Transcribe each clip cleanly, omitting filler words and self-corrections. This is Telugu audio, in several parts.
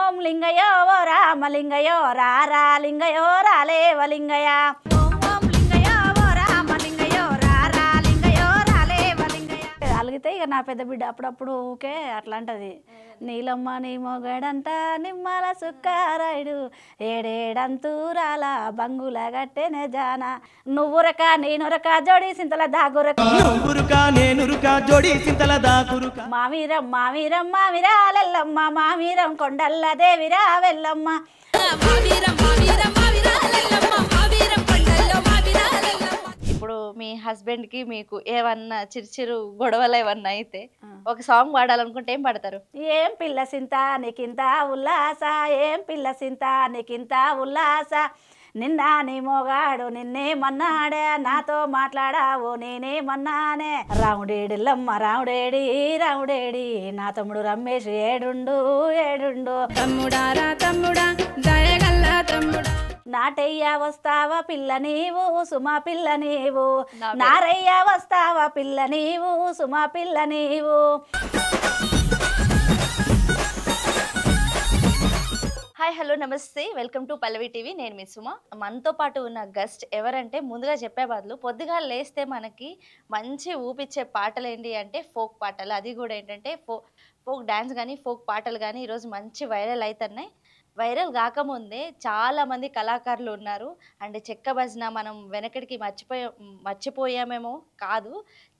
ఓం లింగయో ఓ రామలింగయో రారా లింగయో రాలేవ లింగయ ఓం లింగయో ఓ రామలింగయో రారా లింగయో రాలేవ లింగయ. అలిగితే ఇక నా పెద్ద బిడ్డ అప్పుడప్పుడు ఊకే అట్లా అంటది. నీలమ్మ నీ మొగడంట నిమ్మల సుక్కారాయుడు ఏడేడంతూరాల బంగుల గట్టెనే జాన నువ్వురక నేనురక జోడి సింతల దాగురక జోడి సింతల దాకురుక మామీరం మామీరం మామిరాలెల్లమ్మ మామీరం కొండల్ల దేవిరా వెల్లమ్మ. ఇప్పుడు మీ హస్బెండ్ కి మీకు ఏమన్నా చిరు గొడవలు ఏమన్నా అయితే ఒక సాంగ్ పాడాలనుకుంటే ఏం పాడతారు? ఏం పిల్ల సింత నీకింత ఉల్లాస ఏం పిల్ల సింత నీకింత ఉల్లాస నిన్న నీ మోగాడు నిన్నే మన్నాడే నాతో మాట్లాడావు నేనే మన్నానే రాముడేడిల్లమ్మ రాముడేడి రాముడేడి నా తమ్ముడు రమేష్ ఏడుండు ఏడుండు తమ్ముడారా తమ్ముడా దయగల్ల తమ్ముడా నాటయ్య వస్తావా పిల్ల నీవు సుమా పిల్ల నీవు నారయ్య వస్తావా పిల్ల నీవు సుమా పిల్ల నీవు. హాయ్ హలో నమస్తే వెల్కమ్ టు పల్లవి టీవీ. నేను మీ సుమ. మనతో పాటు ఉన్న గెస్ట్ ఎవరంటే ముందుగా చెప్పే బదులు పొద్దుగా లేస్తే మనకి మంచి ఊపిచ్చే పాటలు ఏంటి అంటే ఫోక్ పాటలు. అది కూడా ఏంటంటే ఫోక్ డ్యాన్స్ కానీ ఫోక్ పాటలు కానీ ఈరోజు మంచి వైరల్ అవుతున్నాయి. వైరల్ కాకముందే చాలామంది కళాకారులు ఉన్నారు. అండ్ చెక్క భజన మనం వెనకడికి మర్చిపోయామేమో కాదు,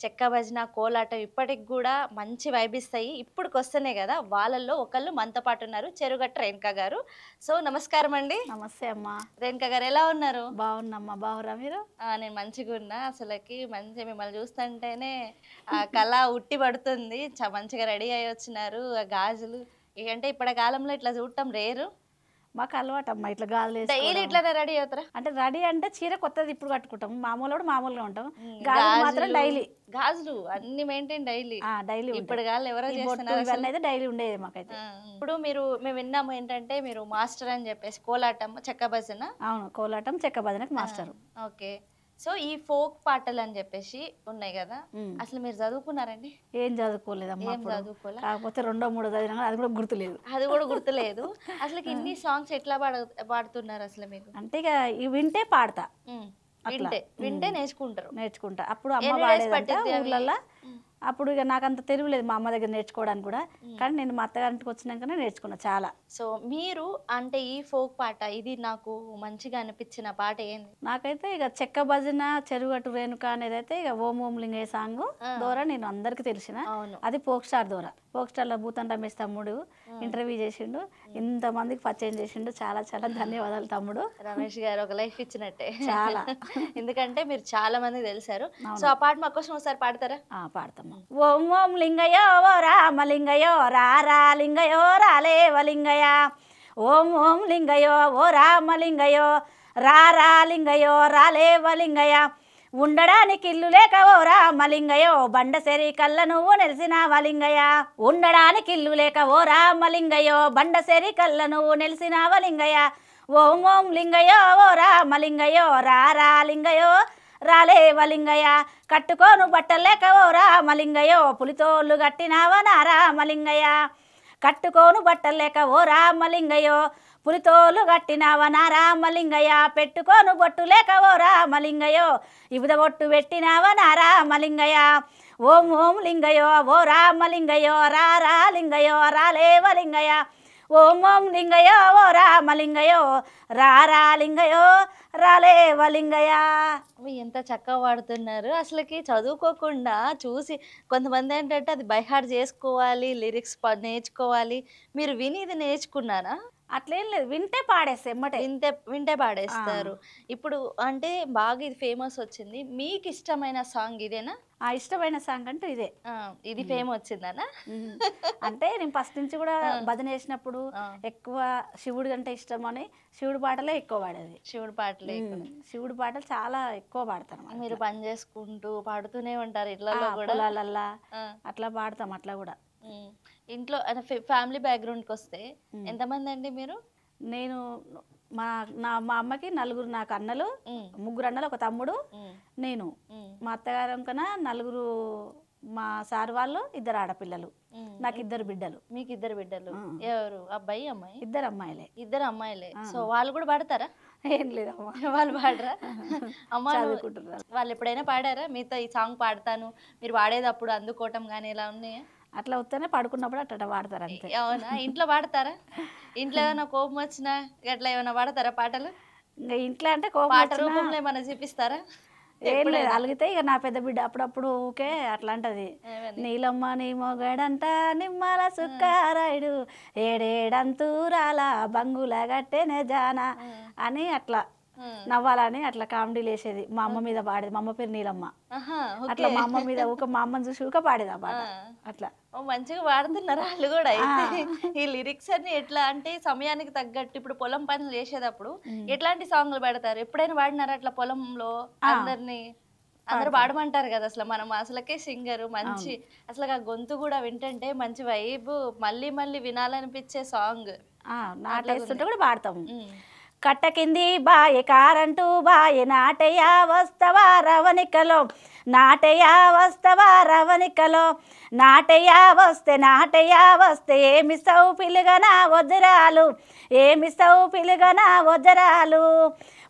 చెక్క భజన కోలాటం ఇప్పటికి కూడా మంచి వైబిస్తాయి. ఇప్పుడుకి వస్తున్నాయి కదా, వాళ్ళల్లో ఒకళ్ళు మనతో పాటు ఉన్నారు, చెరుగట్ట రేణుక గారు. సో నమస్కారం అండి. నమస్తే అమ్మా. రేణుక గారు ఎలా ఉన్నారు? బాగున్నమ్మా. బాగురా మీరు? నేను మంచిగా ఉన్నా. అసలుకి మంచి మిమ్మల్ని చూస్తుంటేనే ఆ కళ ఉట్టి పడుతుంది. మంచిగా రెడీ అయ్యి వచ్చినారు. గాజులు అంటే ఇప్పటి కాలంలో ఇట్లా చూడటం రేరు. మాకు అలవాటు అమ్మా ఇట్లా గాజులు డైలీ ఇట్లానే రెడీ అవుతారా? అంటే రెడీ అంటే చీర కొత్తది ఇప్పుడు కట్టుకుంటాం, మామూలు మామూలుగా ఉంటాం. గాజులు మాత్రం డైలీ. గాజులు అన్ని మెయింటైన్ డైలీ. డైలీ ఇప్పుడు గాజులు ఎవరో చేస్తున్నారు అయితే డైలీ ఉండేది మాకైతే. ఇప్పుడు మేము విన్నాము ఏంటంటే మీరు మాస్టర్ అని చెప్పేసి కోలాటం చెక్క భజన. అవును, కోలాటం చెక్క భజనకి మాస్టర్. ఓకే. సో ఈ ఫోక్ పాటలు అని చెప్పేసి ఉన్నాయి కదా, అసలు మీరు చదువుకున్నారండి? ఏం చదువుకోలేదమ్మా. ఏం చదువుకోలే, కాకపోతే 2-3 చదివినా అది కూడా గుర్తులేదు. అది కూడా గుర్తులేదు. అసలు ఇన్ని సాంగ్స్ ఎట్లా పాడుతున్నారు అసలు మీకు? అంటే ఇక ఇవి వింటే పాడతా, వింటే నేర్చుకుంటా. అప్పుడు అమ్మ పాడేదంట ఊర్లల్లో. అప్పుడు ఇక నాకు అంత తెలియలేదు మా అమ్మ దగ్గర నేర్చుకోవడానికి కూడా, కానీ నేను మా అత్తగారింటికి వచ్చినాకనే నేర్చుకున్నా చాలా. సో మీరు అంటే ఈ ఫోక్ పాట ఇది నాకు మంచిగా అనిపించిన పాట ఏంది? నాకైతే ఇక చెక్క భజన చెరుగట్టు రేణుక అనేది అయితే ఇక ఓం ఓం లింగయ్య సాంగ్ ద్వారా నేను అందరికి తెలిసిన. అది ఫోక్ స్టార్ ద్వారా. ఫోక్ స్టార్ లో భూతం రమేష్ తమ్ముడు ఇంటర్వ్యూ చేసిండు, ఇంతమందికి పరిచయం చేసిండు. చాలా చాలా ధన్యవాదాలు తమ్ముడు. రమేష్ గారు ఒక లైఫ్ ఇచ్చినట్టే చాలా. ఎందుకంటే మీరు చాలా మంది తెలిసారు. సో ఆ పాట మా కోసం ఒకసారి పాడతారా? పాడతాము. ఓం ఓం లింగయో ఓ రామలింగయో రారా లింగయో రాలేవ లింగయ ఓం ఓం లింగయో ఓ రామలింగయో రారా లింగయో రాలేవ లింగయ ఉండడానికి ఇల్లు లేక ఓ రామలింగయో బండసెరి కళ్ళ నువ్వు నెలిసినావా లింగయ ఉండడానికి ఇల్లు లేక ఓ రామలింగయో బండసెరి కళ్ళ నువ్వు నెలిసినావా లింగయ ఓం ఓం లింగయో ఓ రామలింగయో రారా లింగయో రాలేవ లింగయ్య కట్టుకోను బట్టలేక ఓ రామలింగయో పులితోళ్ళు కట్టినావా నా రామలింగయ్య కట్టుకోను బట్టలేక ఓ రామలింగయో పులితోలు కట్టినావా నా రామలింగయ్య పెట్టుకోను బొట్టు లేక ఓ రామలింగయో ఇబుద బొట్టు పెట్టినావా నా రామలింగయ్య ఓం ఓం లింగయో ఓ రామలింగయో రారా లింగయో రాలేవ లింగయ్య ఓం ఓం లింగయో ఓ రామలింగయో రారా లింగయో రాలేవ లింగయ. ఎంత చక్కగా పాడుతున్నారు. అసలుకి చదువుకోకుండా చూసి కొంతమంది ఏంటంటే అది బై హార్ట్ చేసుకోవాలి, లిరిక్స్ నేర్చుకోవాలి. మీరు విని ఇది నేర్చుకున్నారా? అట్లేం లేదు, వింటే పాడేస్తే వింటే పాడేస్తారు. ఇప్పుడు అంటే బాగా ఇది ఫేమస్ వచ్చింది, మీకు ఇష్టమైన సాంగ్ ఇదేనా? ఇష్టమైన సాంగ్ అంటే ఇదే. ఇది ఫేమ్ వచ్చిందనా? అంటే నేను ఫస్ట్ నుంచి కూడా భజన చేసినప్పుడు ఎక్కువ శివుడు అంటే ఇష్టం అని శివుడు పాటలే ఎక్కువ పాడేది. శివుడు పాటలు చాలా ఎక్కువ పాడతాను. మీరు పని చేసుకుంటూ పాడుతూనే ఉంటారు ఇట్లలో కూడా? అట్లా పాడతాం. అట్లా కూడా ఇంట్లో ఫ్యామిలీ బ్యాక్గ్రౌండ్కి వస్తే ఎంతమంది అండి మీరు? నేను మా అమ్మకి 4 నాకు అన్నలు, 3 అన్నలు, ఒక తమ్ముడు, నేను. మా అత్తగారు కన్నా 4 మా సార్ వాళ్ళు 2 ఆడపిల్లలు, నాకు 2 బిడ్డలు. మీకు 2 బిడ్డలు, ఎవరు అబ్బాయి అమ్మాయి? 2 అమ్మాయిలే. 2 అమ్మాయిలే. సో వాళ్ళు కూడా పాడతారా? ఏం లేదమ్మా, వాళ్ళు పాడరా? అమ్మ చదువుకుంటున్నారు. వాళ్ళు ఎప్పుడైనా పాడారా మీతో ఈ సాంగ్ పాడతాను మీరు పాడేటప్పుడు అందుకోవటం కానీ ఇలా ఉన్నాయా? అట్లా వస్తేనే పడుకున్నప్పుడు అట్లా పాడతారు అంతే. అవునా? ఇంట్లో పాడతారా? ఇంట్లో ఏమైనా కోపం వచ్చినా అట్లా ఏమైనా పాడతారా పాటలు? ఇంకా ఇంట్లో అంటే కోపం పాట వచ్చినా రూపంలో ఏమైనా చూపిస్తారా? ఏం లేదు, అలిగితే ఇక నా పెద్ద బిడ్డ అప్పుడప్పుడు ఊకే అట్లా అంటది, నీలమ్మ నీ మొగడంట నిమ్మల సుక్కారాయుడు ఏడేడంతూరాల బంగుల గట్టెనే జానా అని అట్లా నవ్వాలని అట్లా కామెడీలు వేసేది. మా అమ్మ మీద పాడేది, మా అమ్మ పేరు నీలమ్మ. అట్లా మా అమ్మ మీద మా అమ్మని చూసి ఊక పాడేది ఆ పాట అట్లా. మంచిగా పాడుతున్నారు వాళ్ళు కూడా. అయితే ఈ లిరిక్స్ అన్ని ఎట్లా అంటే సమయానికి తగ్గట్టు ఇప్పుడు పొలం పనులు చేసేటప్పుడు ఎట్లాంటి సాంగ్లు పెడతారు? ఎప్పుడైనా పాడినారా అట్లా పొలంలో అందరినీ? అందరూ పాడమంటారు కదా, అసలు మనం అసలుకే సింగర్ మంచి, అసలు ఆ గొంతు కూడా వింటుంటే మంచి వైబ్, మళ్ళీ మళ్ళీ వినాలనిపించే సాంగ్. నాటేస్తుంటే కూడా పాడతాము. కట్ట కింది బాయే కారంటూ బాయే నాటయ్యా వస్తవా రవణికలో, నాటయ్యా వస్తవా రవణికలో, నాటయ్యా వస్తే ఏమిస్తావు పిలుగనా వజ్రాలు, ఏమిస్తావు పిలుగనా వజ్రాలు,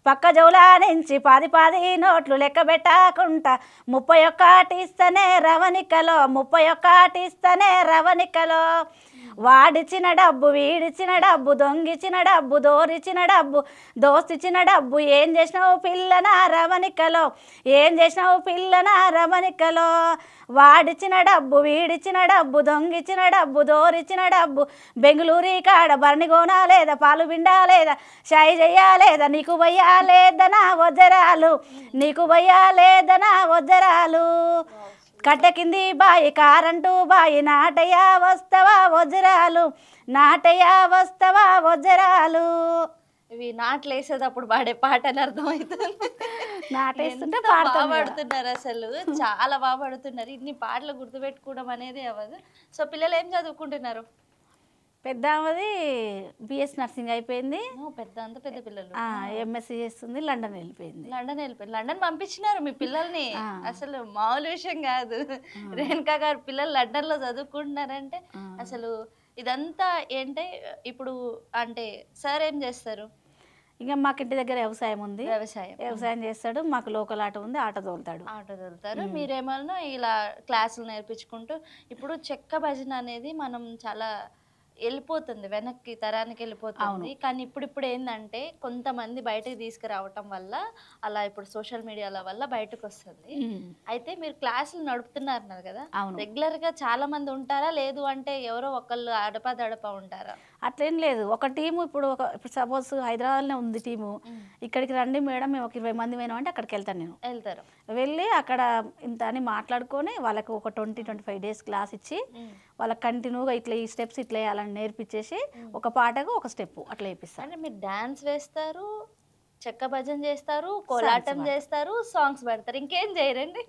పక్క జౌలా నుంచి 10 నోట్లు లెక్క పెట్టకుంటా 31 ఇస్తనే రవణికలో, 31 ఇస్తనే రవణికలో, వాడిచిన డబ్బు వీడిచిన డబ్బు దొంగిచిన డబ్బు దోరిచిన డబ్బు దోసిచిన డబ్బు ఏం చేసినావు పిల్లనా రవణికలో, ఏం చేసినావు పిల్లనా రవణికలో, వాడిచిన డబ్బు వీడిచిన డబ్బు దొంగిచిన డబ్బు దోరిచిన డబ్బు బెంగళూరు కాడ బర్ని కోనా లేదా పాలు బిండా లేదా షాయి చెయ్యాలేదా నీకు భయ్యాలేదనా వజ్రాలు, నీకు భయ్యాలేదనా వజ్రాలు, కట్ట కింది బాయి కారంటూ బాయి నాటయ్యా వస్తవా వజ్రాలు, నాటయ్యా వస్తవా వజ్రాలు. ఇవి నాట్లు వేసేటప్పుడు పాడే పాట అని అర్థమవుతుంది. నాటేస్తుంటే బాగా పాడుతున్నారు, అసలు చాలా బాగా పాడుతున్నారు. ఇన్ని పాటలు గుర్తుపెట్టుకోవడం అనేది అవ్వదు. సో పిల్లలు ఏం చదువుకుంటున్నారు? పెద్ద ఆమెది బిఎస్ నర్సింగ్ అయిపోయింది, పెద్ద పిల్లలు ఎంఎస్సీ చేస్తుంది, లండన్ వెళ్ళిపోయింది. లండన్ పంపించినారు మీ పిల్లల్ని? అసలు మామూలు విషయం కాదు. రేణుకా గారు పిల్లలు లండన్ లో చదువుకుంటున్నారంటే అసలు ఇదంతా ఏంటే ఇప్పుడు అంటే సార్ ఏం చేస్తారు? ఇంకా మాకు ఇంటి దగ్గర వ్యవసాయం ఉంది, వ్యవసాయం చేస్తాడు. మాకు లోకల్ ఆటో ఉంది, ఆటో తోలుతాడు. మీరేమన్నా ఇలా క్లాసులు నేర్పించుకుంటూ ఇప్పుడు చెక్క భజన అనేది మనం చాలా వెళ్ళిపోతుంది, వెనక్కి తరానికి వెళ్ళిపోతుంది. కానీ ఇప్పుడు ఏంటంటే కొంతమంది బయటకు తీసుకురావటం వల్ల అలా ఇప్పుడు సోషల్ మీడియాల వల్ల బయటకు వస్తుంది. అయితే మీరు క్లాసులు నడుపుతున్నారు కదా, రెగ్యులర్ గా చాలా మంది ఉంటారా, లేదు అంటే ఎవరో ఒకళ్ళు అడపా ఉంటారా? అట్లేం లేదు, ఒక టీము ఇప్పుడు సపోజ్ హైదరాబాద్లో ఉంది టీము, ఇక్కడికి రండి మేడం మేము ఒక 20 మంది పోయినాం అంటే అక్కడికి వెళ్తాను. వెళ్ళి అక్కడ ఇంత అని మాట్లాడుకొని వాళ్ళకు ఒక 20-25 డేస్ క్లాస్ ఇచ్చి వాళ్ళకి కంటిన్యూగా ఇట్లా ఈ స్టెప్స్ ఇట్లా వేయాలని నేర్పించేసి ఒక పాటకు ఒక స్టెప్ అట్లా వేపిస్తారు. అంటే మీరు డాన్స్ వేస్తారు, చెక్క భజన చేస్తారు, కోలాటం చేస్తారు, సాంగ్స్ పెడతారు, ఇంకేం చేయరండి?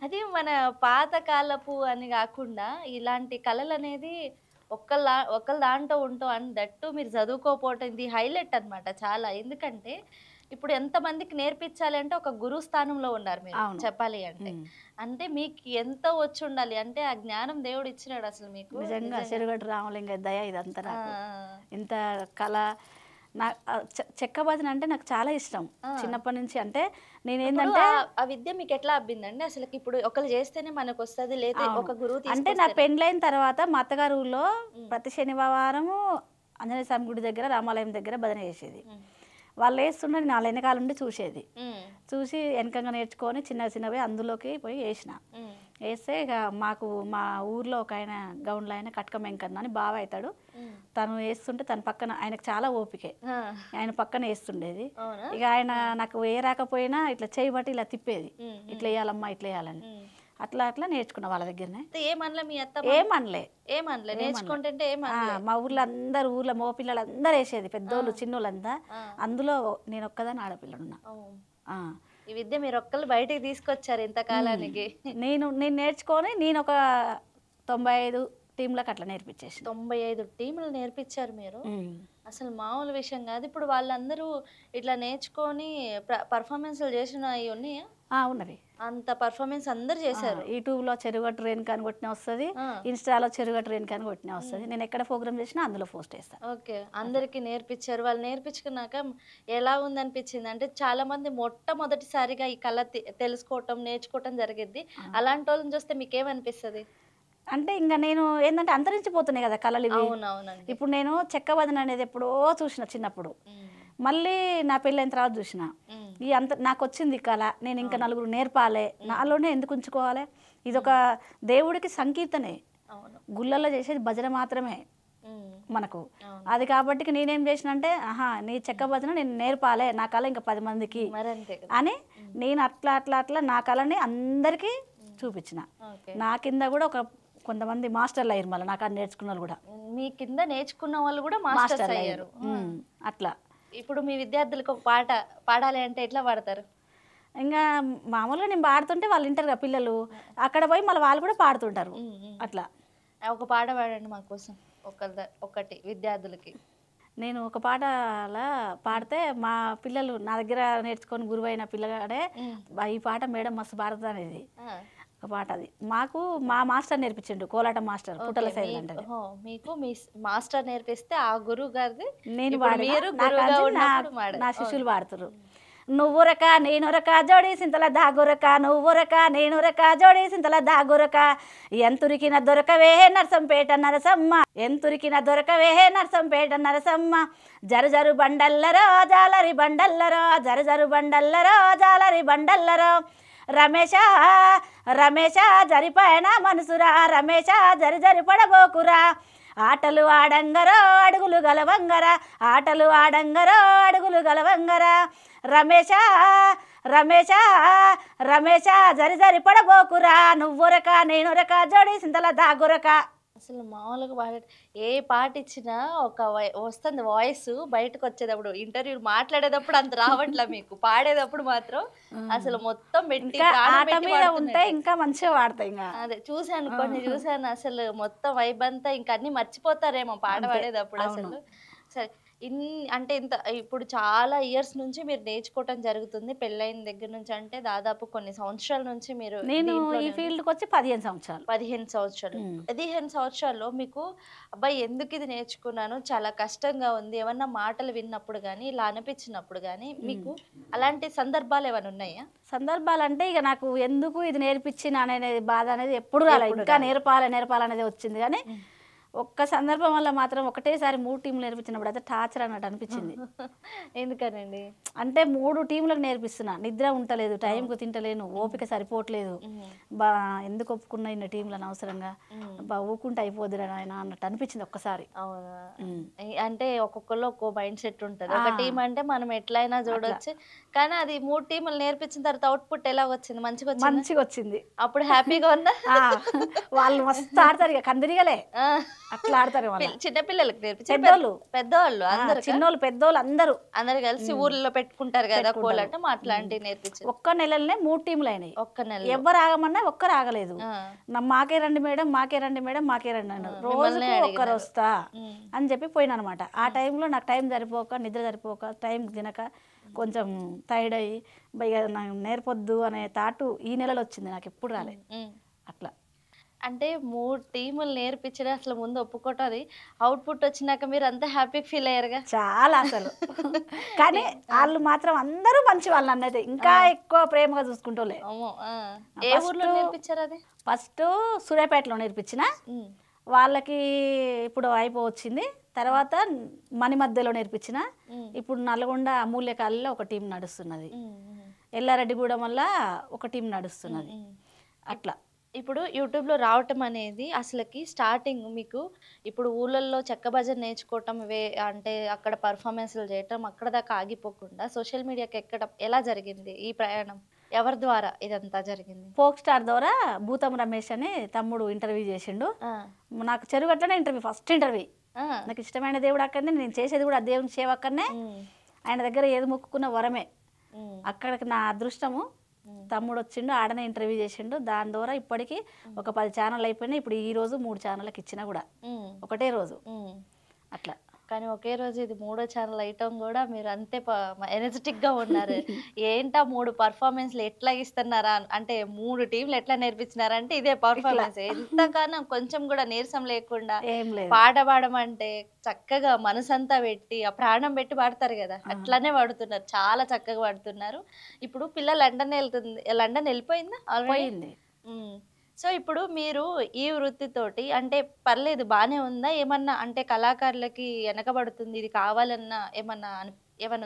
అది మన పాతకాలపు అని కాకుండా ఇలాంటి కళలు అనేది ఒకళ్ళ దాంట్లో ఉంటాం అని దట్టు మీరు చదువుకోపోవటం ఇది హైలైట్ అనమాట చాలా. ఎందుకంటే ఇప్పుడు ఎంతమందికి నేర్పించాలి అంటే ఒక గురువు స్థానంలో ఉన్నారు మీరు చెప్పాలి అంటే. అంటే మీకు ఎంత వచ్చి ఉండాలి అంటే ఆ జ్ఞానం దేవుడు ఇచ్చినాడు అసలు మీకు. నిజంగా చెరుగడ్డ రామలింగ దయ ఇదంతా నాకు ఇంత కళ. నా చెక్క భజన అంటే నాకు చాలా ఇష్టం చిన్నప్పటి నుంచి. అంటే నేనేంటంటే ఆ విద్య మీకు ఎట్లా అబ్బిందండి అసలు? ఇప్పుడు ఒకరు చేస్తేనే మనకు వస్తుంది, లేదా ఒక గురువు అంటే నా పెండ్లైన తర్వాత మా అత్తగారు ఊళ్ళో ప్రతి శనివారము ఆంజనేయ స్వామి గుడి దగ్గర రామాలయం దగ్గర భజన చేసేది. వాళ్ళు వేస్తుండే నేను వాళ్ళ వెనకాల ఉండి చూసేది. చూసి వెనకంగా నేర్చుకొని చిన్నవి అందులోకి పోయి వేసిన. వేస్తే ఇక మాకు మా ఊర్లో ఒక ఆయన గౌండ్లో ఆయన కట్క వెంకన్న అని బావ అవుతాడు, తను వేస్తుంటే తన పక్కన ఆయనకు చాలా ఓపికే, ఆయన పక్కన వేస్తుండేది. ఇక ఆయన నాకు ఏ రాకపోయినా ఇట్లా చేయబట్టి ఇలా తిప్పేది, ఇట్లా వేయాలమ్మా ఇట్లా వేయాలని. అట్లా నేర్చుకున్నా వాళ్ళ దగ్గరనే. ఏమనలే నేర్చుకుంటే మా ఊర్లో అందరు ఊర్లో మగ పిల్లలు అందరు వేసేది, పెద్దోళ్ళు చిన్నోళ్ళంతా. అందులో నేను ఒక్కదాని ఆడపిల్లడున్నా. ఈ విద్య మీరు ఒక్కళ్ళు బయటికి తీసుకొచ్చారు ఇంతకాలానికి. నేను నేర్చుకొని నేను ఒక 95 టీంలకు అట్లా నేర్పించేసి 95 టీంలు నేర్పించారు మీరు. అసలు మామూలు విషయం కాదు. ఇప్పుడు వాళ్ళందరూ ఇట్లా నేర్చుకొని పర్ఫార్మెన్స్లు చేసిన అవి ఉన్నాయా? ఉన్నవి. అంత పర్ఫార్మెన్స్ అందరు చేశారు. యూట్యూబ్లో చెరుగట్టు రేణుకా అని కొట్టిన వస్తుంది, ఇన్స్టాలో చెరుగట్టు రేణుకా అని కొట్టిన వస్తుంది. నేను ఎక్కడ ప్రోగ్రామ్ చేసినా అందులో పోస్ట్ చేస్తాను. ఓకే, అందరికి నేర్పించారు. వాళ్ళు నేర్పించుకున్నాక ఎలా ఉందనిపించింది? అంటే చాలా మంది మొట్టమొదటిసారిగా ఈ కళ తెలుసుకోవటం నేర్చుకోవటం జరిగింది. అలాంటి వాళ్ళని చూస్తే మీకేమనిపిస్తుంది? అంటే ఇంకా నేను ఏంటంటే అంతరించిపోతున్నాయి కదా కళలు ఇవి. అవునవునండి. ఇప్పుడు నేను చెక్క వదన అనేది ఎప్పుడో చూసిన చిన్నప్పుడు, మళ్ళీ నా పెళ్ళైన తర్వాత చూసిన. ఈ నాకు వచ్చింది కళ, నేను ఇంకా నలుగురు నేర్పాలి, నాలోనే ఎందుకు ఉంచుకోవాలి? ఇది ఒక దేవుడికి సంకీర్తనే, గుళ్ళల్లో చేసేది భజన మాత్రమే మనకు. అది కాబట్టి నేనేం చేసిన అంటే నీ చెక్క భజన నేను నేర్పాలి, నా కళ ఇంకా 10 మందికి అని నేను అట్లా అట్లా అట్లా నా కళని అందరికీ చూపించిన. నా కింద కూడా కొంతమంది మాస్టర్లు అయ్యారు, మళ్ళీ నాకు అది నేర్చుకున్న వాళ్ళు కూడా. మీ కింద నేర్చుకున్న వాళ్ళు కూడా మాస్టర్స్ అయ్యారు. అట్లా ఇప్పుడు మీ విద్యార్థులకు ఒక పాట పాడాలి అంటే ఎట్లా పాడతారు? ఇంకా మామూలుగా నేను పాడుతుంటే వాళ్ళు వింటారు కదా పిల్లలు, అక్కడ పోయి మళ్ళీ వాళ్ళు కూడా పాడుతుంటారు. అట్లా ఒక పాట పాడండి మా కోసం, ఒకటి విద్యార్థులకి. నేను ఒక పాట అలా పాడితే మా పిల్లలు నా దగ్గర నేర్చుకొని గురువైన పిల్లగాడే ఈ పాట మేడం మస్తు పాడుతా అనేది ఒక పాట. అది మాకు మా మాస్టర్ నేర్పించిండు, కోలాట మాస్టర్ పుట్టల సైడ్ అంటే. మీకు మీ మాస్టర్ నేర్పిస్తే ఆ గురువు గారిది నేను నా శిష్యులు పాడుతారు. నువ్వురక నేనురక జోడి సింతల దాగురక, నువ్వురక నేనురక జోడి సింతల దాగురక, ఎంతురికిన దొరకవే నరసంపేట నరసమ్మ, ఎంతురికిన దొరకవే నరసంపేట నరసమ్మ, జరు జరు బండల్లరో జాలరి బండల్లరో, జరు జరు బండల్లరో జాలరి బండల్లరో, రమేష రమేష జరిపాయన మనసురా, రమేష జరి జరి పడబోకురా, ఆటలు ఆడంగరో అడుగులు గలవంగరా, ఆటలు ఆడంగరో అడుగులు గలవంగరా, రమేష రమేష రమేష జరి జరి పడబోకురా, నువ్వురక నేనురక జోడి సింతల దాగురక. అసలు మామూలుగా పాడే ఏ పాట ఇచ్చినా ఒక వస్తుంది వాయిస్ బయటకు వచ్చేటప్పుడు, ఇంటర్వ్యూ మాట్లాడేటప్పుడు అంత రావట్లే, మీకు పాడేటప్పుడు మాత్రం అసలు మొత్తం పెట్టి ఉంటే ఇంకా మంచిగా పాడతాయి. అదే చూసాను, కొన్ని చూసాను, అసలు మొత్తం వైబ్ అంతా ఇంకా అన్ని మర్చిపోతారేమో పాట పాడేటప్పుడు. అసలు సరే అంటే ఇంత ఇప్పుడు చాలా ఇయర్స్ నుంచి మీరు నేర్చుకోవటం జరుగుతుంది, పెళ్ళైన దగ్గర నుంచి. అంటే దాదాపు కొన్ని సంవత్సరాల నుంచి మీరు. నేను ఈ ఫీల్డ్కి వచ్చి 15 సంవత్సరాలు. 15 సంవత్సరాలు. 15 సంవత్సరాల్లో మీకు అబ్బాయి ఎందుకు ఇది నేర్చుకున్నాను, చాలా కష్టంగా ఉంది, ఏమన్నా మాటలు విన్నప్పుడు కానీ ఇలా అనిపించినప్పుడు కానీ మీకు అలాంటి సందర్భాలు ఏమైనా ఉన్నాయా? సందర్భాలు అంటే ఇక నాకు ఎందుకు ఇది నేర్పించిన అనేది బాధ అనేది ఎప్పుడు రాలేదు, ఇంకా నేర్పాలనేది వచ్చింది. కానీ ఒక్క సందర్భం వల్ల మాత్రం ఒకటేసారి 3 టీంలు నేర్పించినప్పుడు అయితే టార్చర్ అన్నట్టు అనిపించింది. ఎందుకనండి? అంటే 3 టీంలకు నేర్పిస్తున్నా, నిద్ర ఉంటలేదు, టైంకు తింటలేను, ఓపిక సరిపోవట్లేదు, ఎందుకు ఒప్పుకున్నా ఇన్న టీంలను అవసరంగా, ఊకుంటే అయిపోద్ది ఆయన అన్నట్టు అనిపించింది ఒక్కసారి. అవునా? అంటే ఒక్కొక్కళ్ళు ఒక్కో మైండ్ సెట్ ఉంటుంది. ఒక టీం అంటే మనం ఎట్లయినా చూడొచ్చు, కానీ అది 3 టీంలు నేర్పించిన తర్వాత అవుట్పుట్ ఎలా వచ్చింది? మంచిగా వచ్చింది. అప్పుడు హ్యాపీగా ఉందా? వాళ్ళు మస్తు ఆడతారు, ఇక కందిరిగలే అట్లా ఆడతారు. చిన్నపిల్లలకు నేర్పించి పెద్దవాళ్ళు అందరు, చిన్నోళ్ళు పెద్దోళ్ళు అందరు కలిసి ఊర్లో పెట్టుకుంటారు కదా కోలాటం, అట్లాంటివి నేర్పించారు. ఒక్క నెలలోనే 3 టీంలు అయినాయి. ఒక్క నెల ఎవరు ఆగమన్నా ఒక్కరు ఆగలేదు. మాకే రండి మేడం, మాకే రండి మేడం, మాకే రండి అన్నారు. రోజుకు ఒక్కరు వస్తా అని చెప్పి పోయినా అనమాట. ఆ టైంలో నాకు టైం సరిపోక, నిద్ర సరిపోక, టైం తినక కొంచెం టైర్డ్ అయ్యి నాకు నేర్పొద్దు అనే థాటు ఈ నెలలో వచ్చింది, నాకు ఎప్పుడు రాలేదు. అట్లా అంటే 3 టీములు నేర్పించడం అసలు ముందు ఒప్పుకోవటం, అవుట్పుట్ వచ్చినాక మీరు అంత హ్యాపీ ఫీల్ అయ్యారుగా? చాలా అసలు. కానీ వాళ్ళు మాత్రం అందరూ మంచి వాళ్ళు అన్నది, ఇంకా ఎక్కువ ప్రేమగా చూసుకుంటూలే. ఏ ఊర్లో నేర్పించారు అది? ఫస్ట్ సూర్యాపేటలో నేర్పించిన వాళ్ళకి, ఇప్పుడు అయిపోవచ్చింది. తర్వాత మణి మధ్యలో నేర్పించిన, ఇప్పుడు నల్గొండ అమూల్యకాలలో ఒక టీం నడుస్తున్నది, ఎల్లారెడ్డిగూడెం వల్ల ఒక టీం నడుస్తున్నది. అట్లా ఇప్పుడు యూట్యూబ్లో రావటం అనేది అసలుకి స్టార్టింగ్ మీకు ఇప్పుడు ఊళ్ళల్లో చెక్క భజన నేర్చుకోవటం అంటే అక్కడ పర్ఫార్మెన్స్లు చేయటం అక్కడ దాకా ఆగిపోకుండా సోషల్ మీడియాకి ఎలా జరిగింది ఈ ప్రయాణం? ఎవరి ద్వారా ఇదంతా జరిగింది? ఫోక్ స్టార్ ద్వారా భూతం రమేష్ అని తమ్ముడు ఇంటర్వ్యూ చేసిండు. నాకు చెరుగట్లనే ఇంటర్వ్యూ, ఫస్ట్ ఇంటర్వ్యూ. నాకు ఇష్టమైన దేవుడు అక్కడనే, నేను చేసేది కూడా దేవుని సేవ అక్కడనే. ఆయన దగ్గర ఏది మొక్కుకున్న వరమే. అక్కడికి నా అదృష్టము. తమ్ముడు వచ్చిండు, ఆడనే ఇంటర్వ్యూ చేసిండు. దాని ద్వారా ఇప్పటికీ ఒక 10 ఛానల్ అయిపోయినాయి. ఇప్పుడు ఈ రోజు 3 ఛానళ్ళకి ఇచ్చినా కూడా ఒకటే రోజు. అట్లా కానీ ఒకే రోజు ఇది 3వ ఛానల్ అయ్యటం కూడా మీరు అంతే ఎనర్జెటిక్ గా ఉన్నారు. ఏంటా 3 పర్ఫార్మెన్స్లు ఎట్లా ఇస్తున్నారా అంటే 3 టీంలు ఎట్లా నేర్పించినారంటే ఇదే పర్ఫార్మెన్స్. ఎంతగానో కొంచెం కూడా నీరసం లేకుండా ఏం లేదు. పాట పాడమంటే చక్కగా మనసంతా పెట్టి ఆ ప్రాణం పెట్టి పాడతారు కదా, అట్లానే పాడుతున్నారు. చాలా చక్కగా పాడుతున్నారు. ఇప్పుడు పిల్ల లండన్ వెళ్ళిపోయిందా ఆల్రెడీ? పోయింది. సో ఇప్పుడు మీరు ఈ వృత్తితోటి అంటే పర్లేదు బానే ఉందా? ఏమన్నా అంటే కళాకారులకి వెనకబడుతుంది ఇది కావాలన్నా ఏమన్నా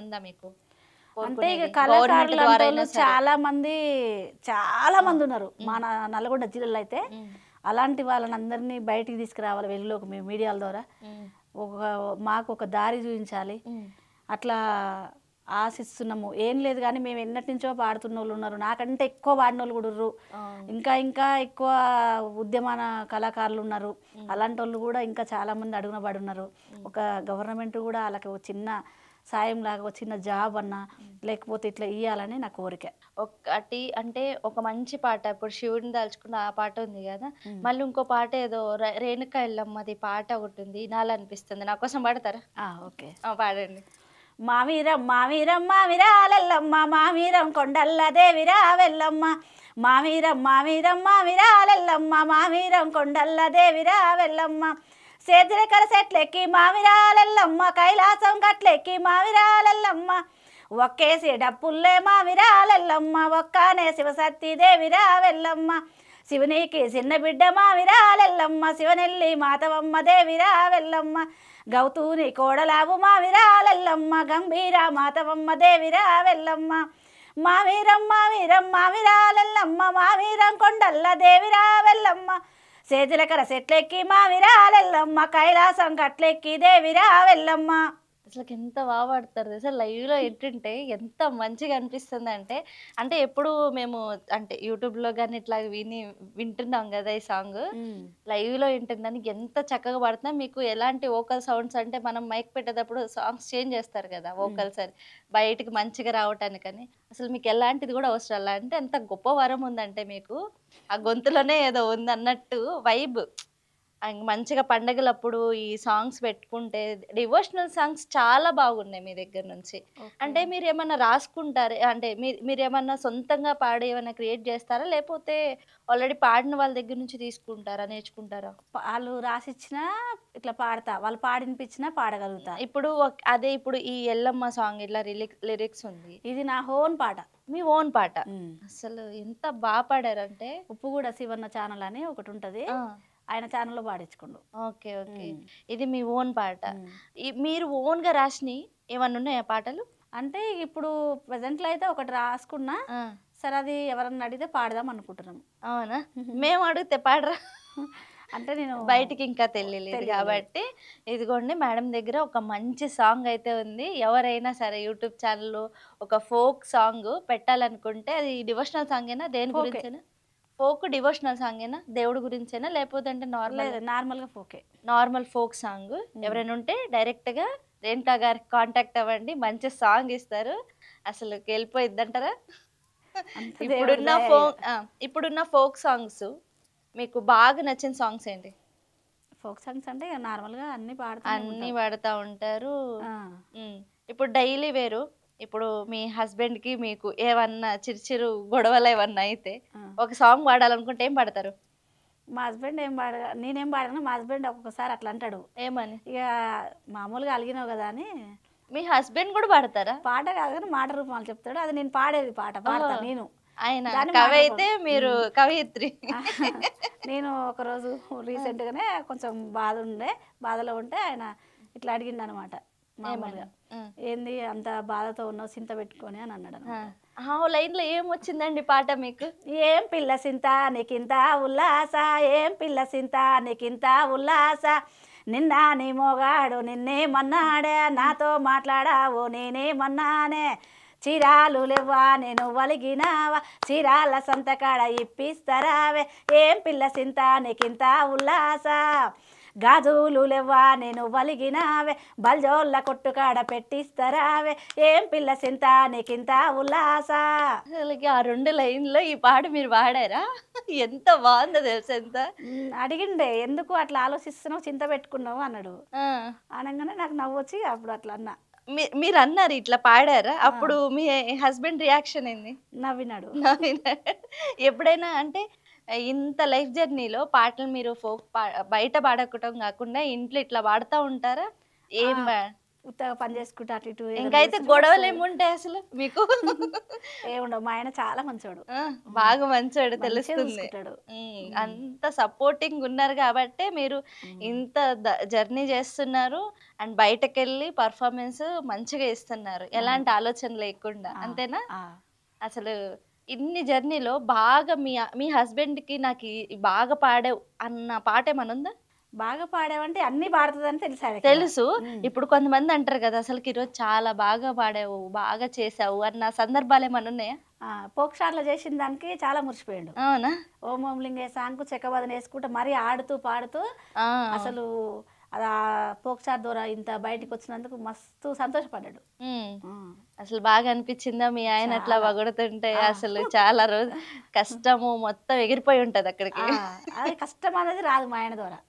ఉందా మీకు? అంటే ఇక గవర్నమెంట్ కళాకారులు ద్వారా అంటోళ్ళు అయినా సరే. చాలా మంది ఉన్నారు మన నల్గొండ జిల్లాలో అయితే. అలాంటి వాళ్ళని అందరినీ బయటికి తీసుకురావాలి వెలుగులోకి, మేము మీడియాల ద్వారా మాకు ఒక దారి చూపించాలి. అట్లా ఆశిస్తున్నాము. ఏం లేదు కానీ మేము ఎన్నటి నుంచో పాడుతున్న వాళ్ళు ఉన్నారు, నాకంటే ఎక్కువ పాడిన వాళ్ళు కూడా ఉన్నారు. ఇంకా ఎక్కువ ఉద్యమాన కళాకారులు ఉన్నారు. అలాంటి వాళ్ళు కూడా ఇంకా చాలా మంది అడుగున పడి ఉన్నారు. ఒక గవర్నమెంట్ కూడా వాళ్ళకి ఒక చిన్న సాయం లాగా ఒక చిన్న జాబ్ అన్నా లేకపోతే ఇట్లా ఇవ్వాలని నా కోరిక. ఒకటి అంటే ఒక మంచి పాట ఇప్పుడు శివుడిని దాల్చుకున్న ఆ పాట ఉంది కదా, మళ్ళీ ఇంకో పాట ఏదో రేణుక ఎల్లమ్మది పాట ఒకటి ఉంది, వినాలనిపిస్తుంది. నా కోసం పాడతారా? ఓకే, పాడండి. మావీరం మావీరం మావిరాలెల్లమ్మ, మావీరం కొండల్ల దేవిరా వెల్లమ్మ, మావీరం మావీరం మావిరాలెల్లమ్మ, మావీరం కొండల్ల దేవిరా వెల్లమ్మ, సేద్రికల సెట్లెక్కి మావిరాలెల్లమ్మ, కైలాసం గట్లెక్కి మావిరాలెల్లమ్మ, ఒక్కేసి డప్పుల్లే మావిరాలెల్లమ్మ, ఒక్కనే శివసత్తి దేవిరా వెల్లమ్మ, శివునికి చిన్న బిడ్డ మావిరాలెల్లమ్మ, శివనెల్లి మాతవమ్మ దేవిరా వెల్లమ్మ, గౌతూని కోడలావు మావిరాలెల్లమ్మ, గంభీర మాతవమ్మ దేవిరా వెల్లమ్మ, మావీరం మావీరం మావిరాలెల్లమ్మ, మావీరం కొండల్ల దేవిరా వెల్లమ్మ, సేతులకర సెట్లెక్కి మావిరాలెల్లమ్మ, కైలాసం కట్లెక్కి దేవిరా వెల్లమ్మ. అసలు ఎంత బాగా పాడతారు అసలు లైవ్లో ఏంటంటే ఎంత మంచిగా అనిపిస్తుంది అంటే ఎప్పుడు మేము అంటే యూట్యూబ్లో కానీ ఇట్లా వింటున్నాం కదా ఈ సాంగ్, లైవ్లో వింటుందని ఎంత చక్కగా పాడుతున్నా. మీకు ఎలాంటి వోకల్ సౌండ్స్ అంటే మనం మైక్ పెట్టేటప్పుడు సాంగ్స్ చేంజ్ చేస్తారు కదా వోకల్స్ అని బయటికి మంచిగా రావటానికని, అసలు మీకు ఎలాంటిది కూడా అవసరం అలా అంటే అంత గొప్ప వరం ఉందంటే మీకు ఆ గొంతులోనే ఏదో ఉంది అన్నట్టు వైబ్. మంచిగా పండగలప్పుడు ఈ సాంగ్స్ పెట్టుకుంటే డివోషనల్ సాంగ్స్ చాలా బాగున్నాయి మీ దగ్గర నుంచి. అంటే మీరు ఏమన్నా రాసుకుంటారా అంటే మీరు ఏమన్నా సొంతంగా పాడి ఏమైనా క్రియేట్ చేస్తారా లేకపోతే ఆల్రెడీ పాడిన వాళ్ళ దగ్గర నుంచి తీసుకుంటారా నేర్చుకుంటారా? వాళ్ళు రాసిచ్చినా ఇట్లా పాడతా, వాళ్ళు పాడినిపించినా పాడగలుగుతా. ఇప్పుడు అదే ఇప్పుడు ఈ ఎల్లమ్మ సాంగ్ ఇట్లా లిరిక్స్ ఉంది, ఇది నా ఓన్ పాట, మీ ఓన్ పాట. అసలు ఎంత బాగా పాడారంటే ఉప్పుగూడ శివన్న ఛానల్ అని ఒకటి ఉంటది, ఆయన ఛానల్లో పాడించుకోండు. ఓకే ఓకే, ఇది మీ ఓన్ పాట. మీరు ఓన్ గా రాసినవి ఏమన్నా ఉన్నాయా పాటలు? అంటే ఇప్పుడు ప్రెసెంట్లో అయితే ఒకటి రాసుకున్నా, సరే అది ఎవరన్నా అడిగితే పాడదాం అనుకుంటున్నాం. అవునా? మేము అడిగితే పాడరా అంటే నేను బయటికి ఇంకా తెలియలేదు కాబట్టి ఇదిగోండి మేడం దగ్గర ఒక మంచి సాంగ్ అయితే ఉంది. ఎవరైనా సరే యూట్యూబ్ ఛానల్లో ఒక ఫోక్ సాంగ్ పెట్టాలనుకుంటే అది డివోషనల్ సాంగ్ అయినా దేని గురించైనా, ఫోక్ డివోషనల్ సాంగ్ అయినా దేవుడి గురించేనా లేకపోతే అంటే నార్మల్గా ఫోకే, నార్మల్ ఫోక్ సాంగ్ ఎవరైనా ఉంటే డైరెక్ట్గా రేణుకా గారికి కాంటాక్ట్ అవ్వండి, మంచి సాంగ్ ఇస్తారు. అసలు వెళ్ళిపోయిద్దంటారా? ఇప్పుడున్న ఫోక్ సాంగ్స్ మీకు బాగా నచ్చిన సాంగ్స్ ఏంటి? ఫోక్ సాంగ్స్ అంటే నార్మల్గా అన్ని పాడుతూ ఉంటారు. ఇప్పుడు డైలీ వేరు, ఇప్పుడు మీ హస్బెండ్ కి మీకు ఏమన్నా చిరు గొడవలు ఏమన్నా అయితే ఒక సాంగ్ పాడాలనుకుంటే ఏం పాడతారు? మా హస్బెండ్ నేనేం పాడను, మా హస్బెండ్ ఒక్కొక్కసారి అట్లా అంటాడు, ఏమని? ఇక మామూలుగా అలిగినావు కదా అని. మీ హస్బెండ్ కూడా పాడతారా? పాట కాదు కానీ మాట రూపాలు చెప్తాడు, అది నేను పాడేది పాట పాడతా నేను. ఆయన కవి అయితే మీరు కవయిత్రి. నేను ఒకరోజు రీసెంట్గానే కొంచెం బాధలో ఉంటే ఆయన ఇట్లా అడిగిండు అనమాట, మామూలుగా ఏంది అంత బాధతో ఉన్నావు చింత పెట్టుకొని అని అన్నాడు. లైన్ లో ఏం వచ్చిందండి పాట మీకు? ఏం పిల్ల సింత నీకింత ఉల్లాస, ఏం పిల్ల సింత నీకింత ఉల్లాస, నిన్న నీ మోగాడు నిన్నేమన్నాడే, నాతో మాట్లాడావు నేనేమన్నానే, చీరాలు లేవా నేను వలిగినావా, చీరాల సంతకాడ ఇప్పిస్తారావే, ఏం పిల్ల సింత నీకింత ఉల్లాస, గాజులు లేవా నేను వలిగినావే బల్జోళ్ళ కొట్టుకాడ పెట్టిస్తారావే ఏం పిల్ల సింత నీకింత ఉల్లాస. అసలుకి ఆ 2 లైన్లో ఈ పాట మీరు పాడారా? ఎంత బాగుందో తెలుసా ఎంత. అడిగిండే ఎందుకు అట్లా ఆలోచిస్తున్నావు చింత పెట్టుకున్నావు అన్నాడు. ఆ, అనగానే నాకు నవ్వొచ్చి అప్పుడు అట్లా అన్నా. మీరు అన్నారు ఇట్లా పాడారా? అప్పుడు మీ హస్బెండ్ రియాక్షన్ ఏంది? నవ్వినాడు. ఎప్పుడైనా అంటే ఇంత లైఫ్ జర్నీలో పాటలు మీరు బయట పాడకటం కాకుండా ఇంట్లో ఇట్లా పాడుతూ ఉంటారా? ఏం ఉత్తగా పని చేసుకుంటా అటు ఇటు ఇంకైతే గొడవలు ఏముంటాయి అసలు మీకు? ఏముండవు. మా ఆయన చాలా మంచోడు, బాగా మంచోడు తెలుస్తుంది. చూసుకుంటాడు. అంత సపోర్టింగ్ ఉన్నారు కాబట్టే మీరు ఇంత జర్నీ చేస్తున్నారు అండ్ బయటకెళ్ళి పర్ఫార్మెన్స్ మంచిగా ఇస్తున్నారు ఎలాంటి ఆలోచన లేకుండా, అంతేనా? అసలు ఇన్ని జర్నీలో బాగా మీ హస్బెండ్కి నాకు బాగా పాడావు అన్న పాట ఏమన్నా ఉందా? బాగా పాడావంటే అన్ని పాడుతుందని తెలుసు. ఇప్పుడు కొంతమంది అంటారు కదా అసలు ఈరోజు చాలా బాగా పాడావు బాగా చేసావు అన్న సందర్భాలు ఏమన్నా ఉన్నాయా? పోక్షార్లో చేసిన దానికి చాలా మురిసిపోయాడు. అవునా? ఓం ఓం లింగే సాంగ్ చెక్కబదన వేసుకుంటూ మరీ ఆడుతూ పాడుతూ అసలు అది పోక్షార్ ద్వారా ఇంత బయటకు వచ్చినందుకు మస్తు సంతోషపడ్డాడు. అసలు బాగా అనిపించిందా మీ ఆయన అట్లా పగడుతుంటే? అసలు చాలా రోజు కష్టము మొత్తం ఎగిరిపోయి ఉంటది అక్కడికి. అది కష్టం అనేది రాదు మా ఆయన ద్వారా.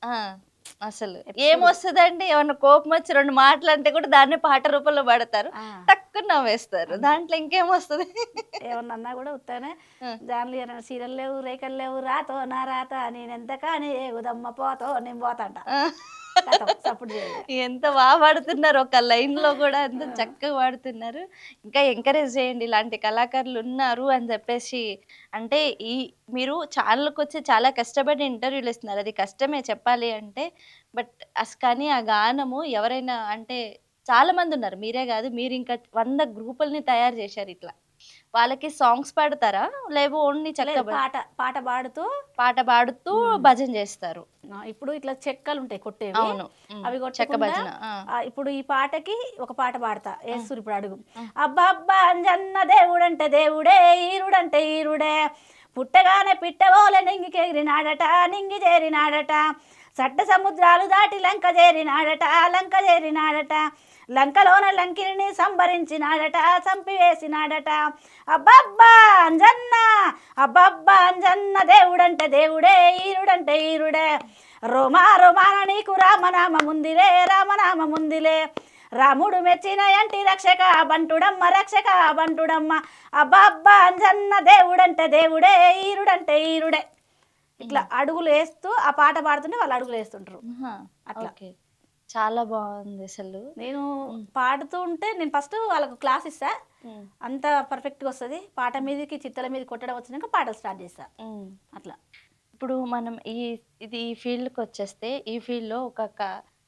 అసలు ఏమొస్తుందండి? ఏమన్నా కోపం వచ్చి 2 మాటలు అంటే కూడా దాన్ని పాట రూపంలో పడతారు, తక్కువ నవ్వేస్తారు. దాంట్లో ఇంకేమొస్తుంది? ఏమన్నా అన్నా కూడా ఉత్తగానే దానిలో సీరియల్ లేవు రేఖలు లేవు రాతో నా రాత నేనెంత కానీ ఉదమ్మ పోతో నేను పోతాంట. ఎంత బాగా పాడుతున్నారు, ఒక లైన్ లో కూడా ఎంత చక్కగా పాడుతున్నారు. ఇంకా ఎంకరేజ్ చేయండి, ఇలాంటి కళాకారులు ఉన్నారు అని చెప్పేసి. అంటే మీరు ఛానల్కి వచ్చి చాలా కష్టపడి ఇంటర్వ్యూలు ఇస్తున్నారు, అది కష్టమే చెప్పాలి అంటే. బట్ కానీ ఆ గానము ఎవరైనా అంటే చాలా మంది ఉన్నారు, మీరే కాదు, మీరు ఇంకా 100 గ్రూపుల్ని తయారు చేశారు. ఇట్లా వాళ్ళకి సాంగ్స్ పాడతారా లేవు ఓన్లీ పాట పాడుతూ భజన చేస్తారు? ఇప్పుడు ఇట్లా చెక్కలు ఉంటాయి కొట్టేవి, అవును, అవి చెక్క భజన. ఇప్పుడు ఈ పాటకి ఒక పాట పాడతా ఏసురు. ఇప్పుడు అడుగు అబ్బబ్బా అంజన్న దేవుడంటే దేవుడే ఈరుడంటే ఈరుడే పుట్టగానే పిట్టవోలే నింగికెగిరినాడట నింగి చేరినాడట సట్ట సముద్రాలు దాటి లంక చేరినాడట లంక చేరినాడట లంకలోన లంకిని సంభరించినాడట చంపివేసినాడట అబ్బబ్బా అంజన్న దేవుడంటే దేవుడే ఈరుడంటే ఈరుడే రోమా రోమాన నీకు రామనామ ముందిలే రామనామ ముందిలే రాముడు మెచ్చిన ఎంటి రక్షక బంటుడమ్మ అబ్బబ్బా అంజన్న దేవుడంటే దేవుడే ఈరుడంటే ఈరుడే. ఇట్లా అడుగులు వేస్తూ ఆ పాట పాడుతుంటే వాళ్ళు అడుగులు వేస్తుంటారు. అట్లా చాలా బాగుంది. అసలు నేను పాడుతూ ఉంటే నేను ఫస్ట్ వాళ్ళకు క్లాస్ ఇస్తా, అంత పర్ఫెక్ట్గా వస్తుంది. పాట మీదకి చిత్తల మీద కొట్టడం వచ్చినాక పాటలు స్టార్ట్ చేస్తా. అట్లా ఇప్పుడు మనం ఈ ఫీల్డ్కి వచ్చేస్తే ఈ ఫీల్డ్లో ఒక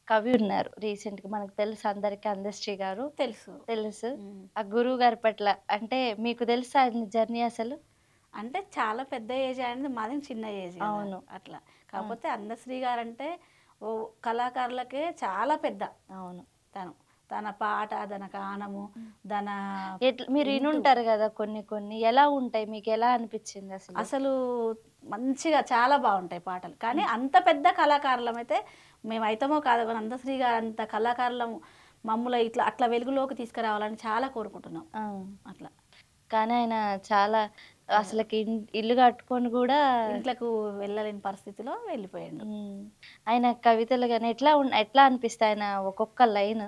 కవి ఉన్నారు రీసెంట్గా, మనకు తెలుసు అందరికీ, అందశ్రీ గారు తెలుసు. ఆ గురువు గారి పట్ల అంటే మీకు తెలుసా జర్నీ? అసలు అంటే చాలా పెద్ద ఏజ్ అనేది, మాది చిన్న ఏజ్. అవును, అట్లా కాకపోతే అందశ్రీ గారు అంటే ఓ కళాకారులకే చాలా పెద్ద. అవును, తన పాట, తన గానము, తన మీరు వినుంటారు కదా కొన్ని ఎలా ఉంటాయి, మీకు ఎలా అనిపించింది? అసలు మంచిగా చాలా బాగుంటాయి పాటలు. కానీ అంత పెద్ద కళాకారులం అయితే మేము అయితమో కాదు, కానీ అందశ్రీ గారు అంత కళాకారులం మమ్మల్ని ఇట్లా అట్లా వెలుగులోకి తీసుకురావాలని చాలా కోరుకుంటున్నాం. అట్లా కానీ ఆయన చాలా అసలుకి ఇల్లు కట్టుకొని కూడా ఇంట్లోకి వెళ్ళలేని పరిస్థితిలో వెళ్ళిపోయాడు. ఆయన కవితలు కానీ ఎట్లా అనిపిస్తాయి? ఆయన ఒక్కొక్క లైన్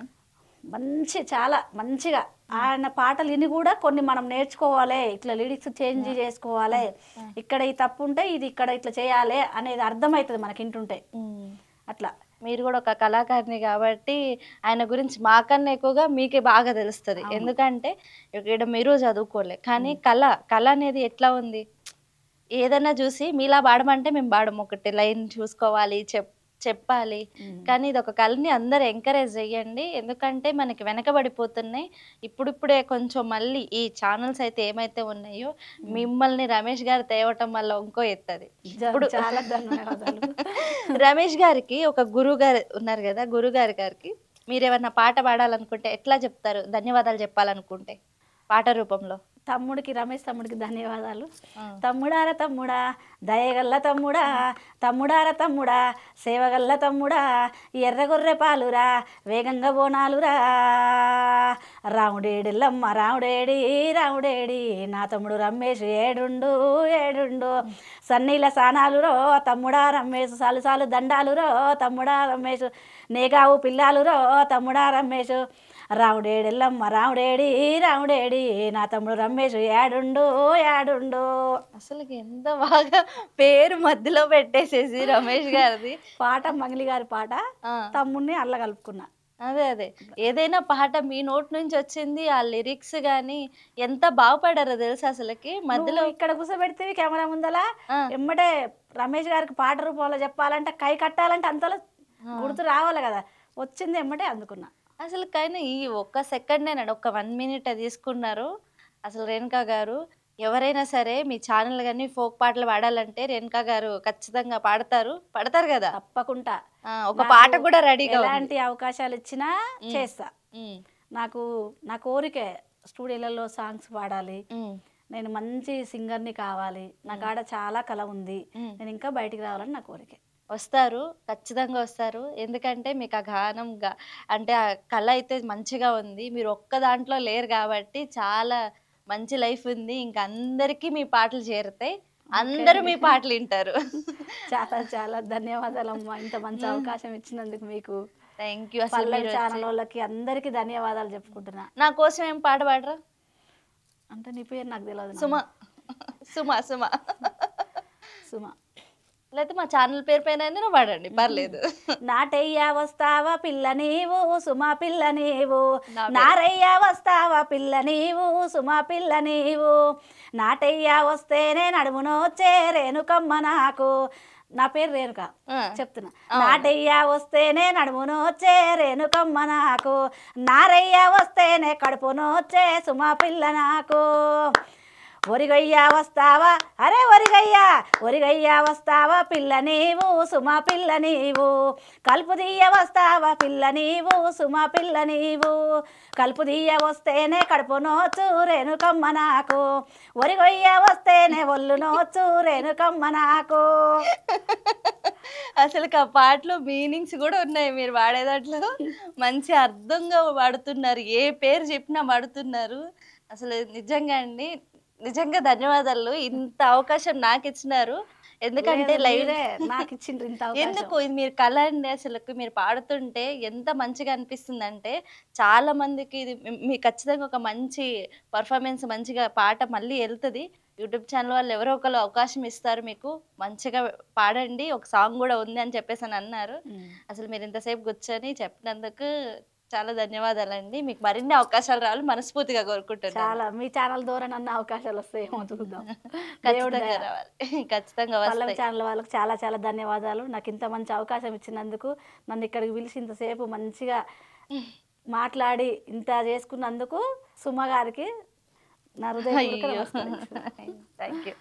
చాలా మంచిగా, ఆయన పాటలు విని కూడా కొన్ని మనం నేర్చుకోవాలి, ఇట్లా లిరిక్స్ చేంజ్ చేసుకోవాలి, ఇక్కడ ఈ తప్పు ఉంటే ఇది ఇక్కడ ఇట్లా చేయాలి అనేది అర్థమవుతుంది మనకి ఇంటుంటే. అట్లా మీరు కూడా ఒక కళాకారిణి కాబట్టి ఆయన గురించి మాకన్నా ఎక్కువగా మీకే బాగా తెలుస్తుంది. ఎందుకంటే ఇక్కడ మీరు చదువుకోలే, కానీ కళ అనేది ఎట్లా ఉంది, ఏదైనా చూసి మీలా పాడమంటే మేము పాడము, ఒకటి లైన్ చూసుకోవాలి, చెప్పాలి. కానీ ఇది ఒక కళని అందరు ఎంకరేజ్ చేయండి, ఎందుకంటే మనకి వెనకబడిపోతున్నాయి. ఇప్పుడిప్పుడే కొంచెం మళ్ళీ ఈ ఛానల్స్ అయితే ఏమైతే ఉన్నాయో మిమ్మల్ని రమేష్ గారు తేవటం వల్ల ఇంకో ఎత్తది. ఇప్పుడు చాలా ధన్యవాదాలు. రమేష్ గారికి ఒక గురువు గారు ఉన్నారు కదా, గారికి మీరు ఏమన్నా పాట పాడాలనుకుంటే ఎట్లా చెప్తారు? ధన్యవాదాలు చెప్పాలనుకుంటే పాట రూపంలో తమ్ముడికి రమేష్ తమ్ముడికి ధన్యవాదాలు. తమ్ముడార తమ్ముడా దయగల్ల తమ్ముడా, తమ్ముడార తమ్ముడా సేవగల్ల తమ్ముడా, ఎర్రగొర్రె పాలురా వేగంగా బోనాలురా, రాముడేడిల్లమ్మ రాముడేడి రాముడేడి, నా తమ్ముడు రమేష్ ఏడుండు ఏడుండు, సన్నీల సానాలురో తమ్ముడా రమేష్, సాలు సాలు దండాలురో తమ్ముడా రమేష్, నేగావు పిల్లాలురో తమ్ముడా రమేష్, రాముడేడిల్లమ్మ రాముడేడి రాముడేడి, నా తమ్ముడు రమేష్ ఏడుండు ఏడుండు. అసలు ఎంత బాగా పేరు మధ్యలో పెట్టేసేసి రమేష్ గారిది. పాట మంగళి గారి పాట, తమ్ముడిని అల్ల కలుపుకున్నా. అదే ఏదైనా పాట మీ నోట్ నుంచి వచ్చింది, ఆ లిరిక్స్ గానీ ఎంత బాగుపడారో తెలుసు. అసలుకి మధ్యలో ఇక్కడ కూర్చోబెడితే కెమెరా ముందల ఎమ్మటే రమేష్ గారికి పాట రూపంలో చెప్పాలంటే కై కట్టాలంటే అంతలో గుర్తు రావాలి కదా, వచ్చింది ఎమ్మటే అందుకున్నా. అసలు కానీ ఈ ఒక్క సెకండేనండి, ఒక 1 మినిట్ తీసుకున్నారు. అసలు రేణుకా గారు ఎవరైనా సరే మీ ఛానల్ కానీ ఫోక్ పాటలు పాడాలంటే రేణుకా గారు ఖచ్చితంగా పడతారు కదా. తప్పకుండా ఒక పాట కూడా రెడీగా, ఎలాంటి అవకాశాలు ఇచ్చినా చేస్తా. నాకు నా కోరికే స్టూడియోలలో సాంగ్స్ పాడాలి, నేను మంచి సింగర్ని కావాలి, నా కాడ చాలా కళ ఉంది, నేను ఇంకా బయటికి రావాలని నా కోరికే. వస్తారు, ఖచ్చితంగా వస్తారు. ఎందుకంటే మీకు ఆ గానం అంటే ఆ కళ అయితే మంచిగా ఉంది. మీరు ఒక్క దాంట్లో లేరు కాబట్టి చాలా మంచి లైఫ్ ఉంది. ఇంకా అందరికీ మీ పాటలు చేరుతాయి, అందరూ మీ పాటలు వింటారు. చాలా చాలా ధన్యవాదాలు అమ్మా, ఇంత మంచి అవకాశం ఇచ్చినందుకు మీకు. Thank you. పల్లవి ఛానల్ వాళ్ళకి అందరికీ ధన్యవాదాలు చెప్పుకుంటున్నా. నా కోసం ఏం పాట పాడరా? అంటే నీ పేరు నాకు తెలియదు. సుమ సుమ సుమ సుమ లేకపోతే మా ఛానల్ పేరు పైన పాడండి, పర్లేదు. నాటయ్య వస్తావా పిల్ల నీవు సుమా పిల్ల నీవు, నారయ్య వస్తావా పిల్ల నీవు సుమా పిల్ల నీవు, నాటయ్య వస్తేనే నడుమునొచ్చే రేణుకమ్మ నాకు. నా పేరు రేణుక చెప్తున్నా. నాటయ్య వస్తేనే నడుమునొచ్చే రేణుకమ్మ నాకు, నారయ్య వస్తేనే కడుపునొచ్చే సుమా పిల్ల నాకు, ఒరిగయ్యా వస్తావా అరే ఒరిగయ్యా వస్తావా పిల్ల నీవు సుమా పిల్ల నీవు, కలుపు తీయ వస్తావా పిల్ల నీవు సుమా పిల్ల నీవు, కలుపు తీయ వస్తేనే కడుపు నోచు రేణుకమ్మ నాకు, ఒరిగయ్యా వస్తేనే ఒళ్ళు నోచు రేణుకమ్మ నాకు. అసలు ఆ పాటలో మీనింగ్స్ కూడా ఉన్నాయి, మీరు వాడే దాంట్లో మంచి అర్థంగా వాడుతున్నారు, ఏ పేరు చెప్పినా వాడుతున్నారు. అసలు నిజంగా అండి, నిజంగా ధన్యవాదాలు. ఇంత అవకాశం నాకు ఇచ్చినారు. ఎందుకంటే లైవ్ నాకు ఇచ్చిండ్రు ఇంత ఎందుకు ఇది మీరు కళ అండి. అసలు మీరు పాడుతుంటే ఎంత మంచిగా అనిపిస్తుంది అంటే చాలా మందికి ఇది మీకు ఖచ్చితంగా ఒక మంచి పర్ఫార్మెన్స్, మంచిగా పాట మళ్ళీ వెళ్తుంది. యూట్యూబ్ ఛానల్ వాళ్ళు ఎవరో ఒకరు అవకాశం ఇస్తారు, మీకు మంచిగా పాడండి, ఒక సాంగ్ కూడా ఉంది అని చెప్పేసి అని అన్నారు. అసలు మీరు ఇంతసేపు కూర్చొని చెప్పినందుకు చాలా ధన్యవాదాలండి. మీకు మరిన్ని అవకాశాలు రావాలి మనస్ఫూర్తిగా కోరుకుంటున్నాను. చాలా మీ ఛానల్ ద్వారా నన్ను అవకాశాలు వస్తాయేమో చూద్దాం. ఖచ్చితంగా రావాలి, ఖచ్చితంగా పల్లవి ఛానల్ వాళ్ళకి చాలా చాలా ధన్యవాదాలు. నాకు ఇంత మంచి అవకాశం ఇచ్చినందుకు, నన్ను ఇక్కడికి పిలిచి ఇంతసేపు మంచిగా మాట్లాడి ఇంత చేసుకున్నందుకు సుమ గారికి నా హృదయపూర్వక నమస్కారం. Thank you.